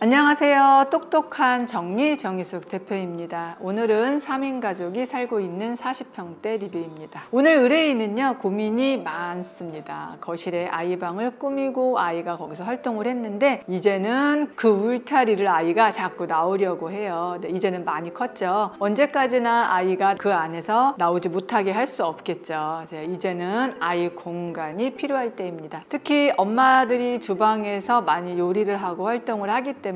안녕하세요. 똑똑한 정리 정희숙 대표입니다. 오늘은 3인 가족이 살고 있는 40평대 리뷰입니다. 오늘 의뢰인은요, 고민이 많습니다. 거실에 아이방을 꾸미고 아이가 거기서 활동을 했는데 이제는 그 울타리를 아이가 자꾸 나오려고 해요. 네, 이제는 많이 컸죠. 언제까지나 아이가 그 안에서 나오지 못하게 할 수 없겠죠. 이제는 아이 공간이 필요할 때입니다. 특히 엄마들이 주방에서 많이 요리를 하고 활동을 하기 때문에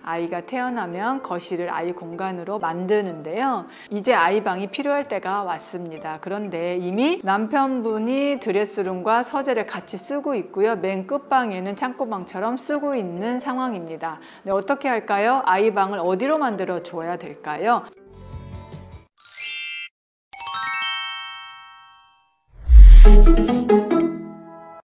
아이가 태어나면 거실을 아이 공간으로 만드는데요. 이제 아이방이 필요할 때가 왔습니다. 그런데 이미 남편분이 드레스룸과 서재를 같이 쓰고 있고요. 맨 끝방에는 창고방처럼 쓰고 있는 상황입니다. 네, 어떻게 할까요? 아이방을 어디로 만들어 줘야 될까요?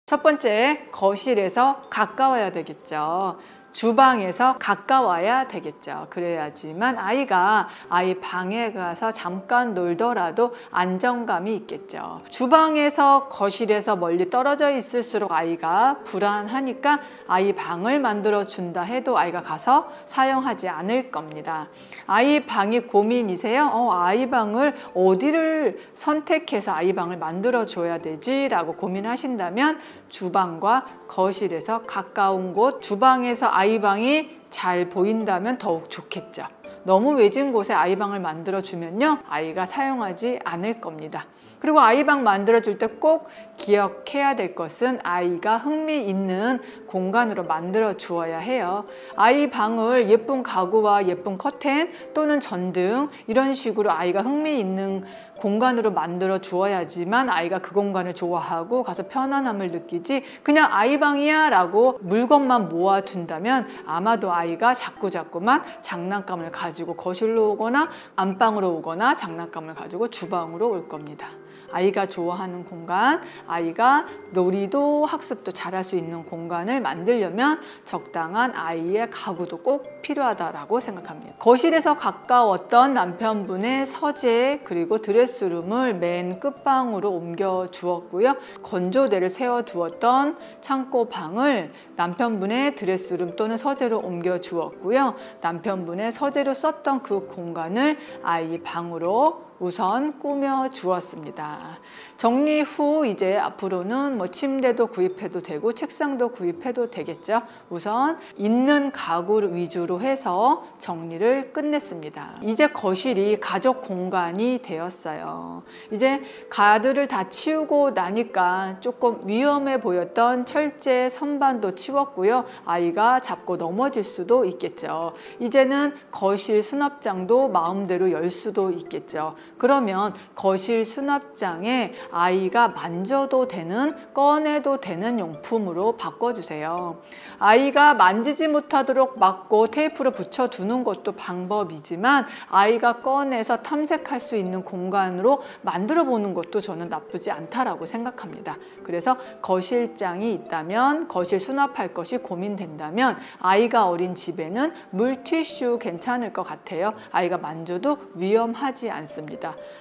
첫 번째, 거실에서 가까워야 되겠죠. 주방에서 가까워야 되겠죠. 그래야지만 아이가 아이 방에 가서 잠깐 놀더라도 안정감이 있겠죠. 주방에서 거실에서 멀리 떨어져 있을수록 아이가 불안하니까 아이 방을 만들어 준다 해도 아이가 가서 사용하지 않을 겁니다. 아이 방이 고민이세요? 아이 방을 어디를 선택해서 아이 방을 만들어 줘야 되지? 라고 고민하신다면 주방과 거실에서 가까운 곳, 주방에서 아이방이 잘 보인다면 더욱 좋겠죠. 너무 외진 곳에 아이방을 만들어 주면요, 아이가 사용하지 않을 겁니다. 그리고 아이방 만들어 줄 때 꼭 기억해야 될 것은 아이가 흥미 있는 공간으로 만들어 주어야 해요. 아이 방을 예쁜 가구와 예쁜 커튼 또는 전등 이런 식으로 아이가 흥미 있는 공간으로 만들어 주어야지만 아이가 그 공간을 좋아하고 가서 편안함을 느끼지, 그냥 아이방이야 라고 물건만 모아 둔다면 아마도 아이가 자꾸만 장난감을 가지고 거실로 오거나 안방으로 오거나 장난감을 가지고 주방으로 올 겁니다. 아이가 좋아하는 공간, 아이가 놀이도 학습도 잘할 수 있는 공간을 만들려면 적당한 아이의 가구도 꼭 필요하다고 생각합니다. 거실에서 가까웠던 남편분의 서재 그리고 드레스룸을 맨 끝방으로 옮겨 주었고요. 건조대를 세워 두었던 창고방을 남편분의 드레스룸 또는 서재로 옮겨 주었고요. 남편분의 서재로 썼던 그 공간을 아이 방으로 우선 꾸며 주었습니다. 정리 후 이제 앞으로는 침대도 구입해도 되고 책상도 구입해도 되겠죠. 우선 있는 가구를 위주로 해서 정리를 끝냈습니다. 이제 거실이 가족 공간이 되었어요. 이제 가드를 다 치우고 나니까 조금 위험해 보였던 철제 선반도 치웠고요. 아이가 잡고 넘어질 수도 있겠죠. 이제는 거실 수납장도 마음대로 열 수도 있겠죠. 그러면 거실 수납장에 아이가 만져도 되는, 꺼내도 되는 용품으로 바꿔주세요. 아이가 만지지 못하도록 막고 테이프로 붙여두는 것도 방법이지만 아이가 꺼내서 탐색할 수 있는 공간으로 만들어 보는 것도 저는 나쁘지 않다라고 생각합니다. 그래서 거실장이 있다면, 거실 수납할 것이 고민된다면 아이가 어린 집에는 물티슈 괜찮을 것 같아요. 아이가 만져도 위험하지 않습니다.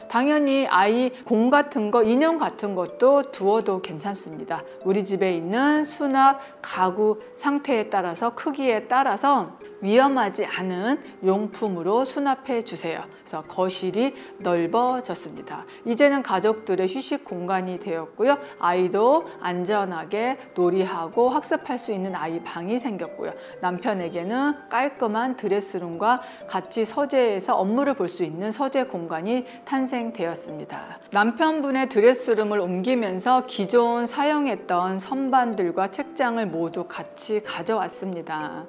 당연히 아이 공 같은 거, 인형 같은 것도 두어도 괜찮습니다. 우리 집에 있는 수납, 가구 상태에 따라서, 크기에 따라서 위험하지 않은 용품으로 수납해 주세요. 그래서 거실이 넓어졌습니다. 이제는 가족들의 휴식 공간이 되었고요. 아이도 안전하게 놀이하고 학습할 수 있는 아이 방이 생겼고요. 남편에게는 깔끔한 드레스룸과 같이 서재에서 업무를 볼 수 있는 서재 공간이 탄생되었습니다. 남편분의 드레스룸을 옮기면서 기존 사용했던 선반들과 책장을 모두 같이 가져왔습니다.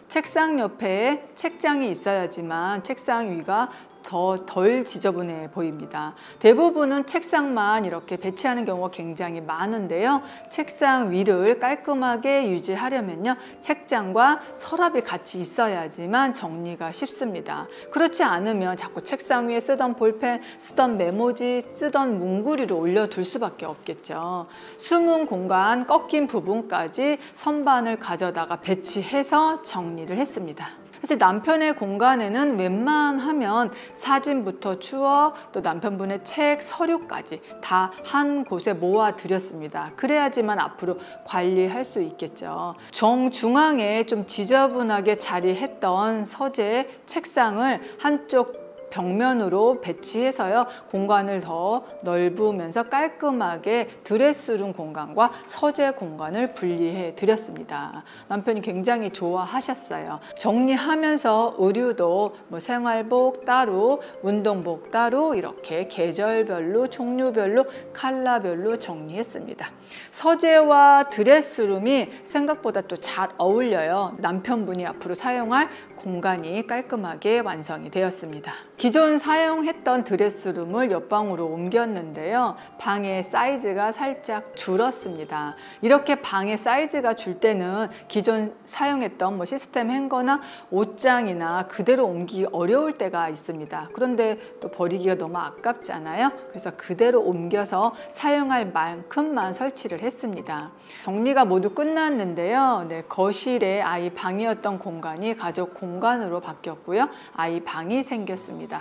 책상 옆에 책장이 있어야지만 책상 위가 덜 지저분해 보입니다. 대부분은 책상만 이렇게 배치하는 경우가 굉장히 많은데요. 책상 위를 깔끔하게 유지하려면요, 책장과 서랍이 같이 있어야지만 정리가 쉽습니다. 그렇지 않으면 자꾸 책상 위에 쓰던 볼펜, 쓰던 메모지, 쓰던 문구리를 올려둘 수밖에 없겠죠. 숨은 공간, 꺾인 부분까지 선반을 가져다가 배치해서 정리를 했습니다. 사실 남편의 공간에는 웬만하면 사진부터 추억, 또 남편분의 책, 서류까지 다 한 곳에 모아 드렸습니다. 그래야지만 앞으로 관리할 수 있겠죠. 정중앙에 좀 지저분하게 자리했던 서재, 책상을 한쪽 벽면으로 배치해서요, 공간을 더 넓으면서 깔끔하게 드레스룸 공간과 서재 공간을 분리해 드렸습니다. 남편이 굉장히 좋아하셨어요. 정리하면서 의류도 뭐 생활복 따로, 운동복 따로 이렇게 계절별로, 종류별로, 컬러별로 정리했습니다. 서재와 드레스룸이 생각보다 또 잘 어울려요. 남편분이 앞으로 사용할 공간이 깔끔하게 완성이 되었습니다. 기존 사용했던 드레스룸을 옆방으로 옮겼는데요. 방의 사이즈가 살짝 줄었습니다. 이렇게 방의 사이즈가 줄 때는 기존 사용했던 뭐 시스템 행거나 옷장이나 그대로 옮기기 어려울 때가 있습니다. 그런데 또 버리기가 너무 아깝잖아요. 그래서 그대로 옮겨서 사용할 만큼만 설치를 했습니다. 정리가 모두 끝났는데요. 네, 거실에 아이 방이었던 공간이 가족 공간으로 바뀌었고요. 아이 방이 생겼습니다.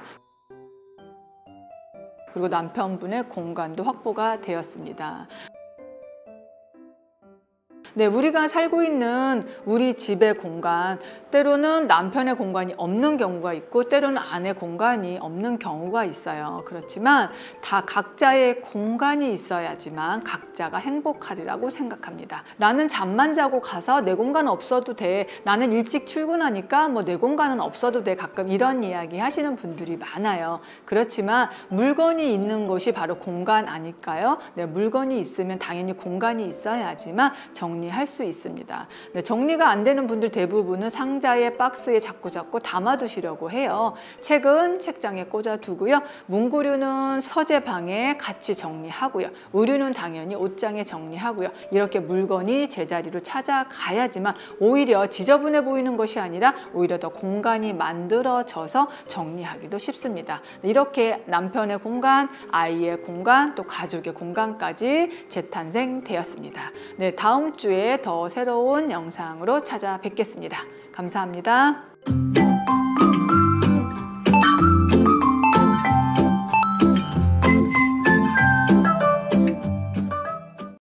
그리고 남편분의 공간도 확보가 되었습니다. 네, 우리가 살고 있는 우리 집의 공간, 때로는 남편의 공간이 없는 경우가 있고 때로는 아내 공간이 없는 경우가 있어요. 그렇지만 다 각자의 공간이 있어야지만 각자가 행복하리라고 생각합니다. 나는 잠만 자고 가서 내 공간은 없어도 돼. 나는 일찍 출근하니까 뭐 내 공간은 없어도 돼. 가끔 이런 이야기 하시는 분들이 많아요. 그렇지만 물건이 있는 곳이 바로 공간 아닐까요? 네, 물건이 있으면 당연히 공간이 있어야지만 정리할 수 있습니다. 네, 정리가 안 되는 분들 대부분은 상자에 박스에 자꾸 담아두시려고 해요. 책은 책장에 꽂아두고요. 문구류는 서재방에 같이 정리하고요. 의류는 당연히 옷장에 정리하고요. 이렇게 물건이 제자리로 찾아가야지만 오히려 지저분해 보이는 것이 아니라 오히려 더 공간이 만들어져서 정리하기도 쉽습니다. 이렇게 남편의 공간, 아이의 공간, 또 가족의 공간까지 재탄생되었습니다. 네, 다음 주에 더 새로운 영상으로 찾아뵙겠습니다. 감사합니다.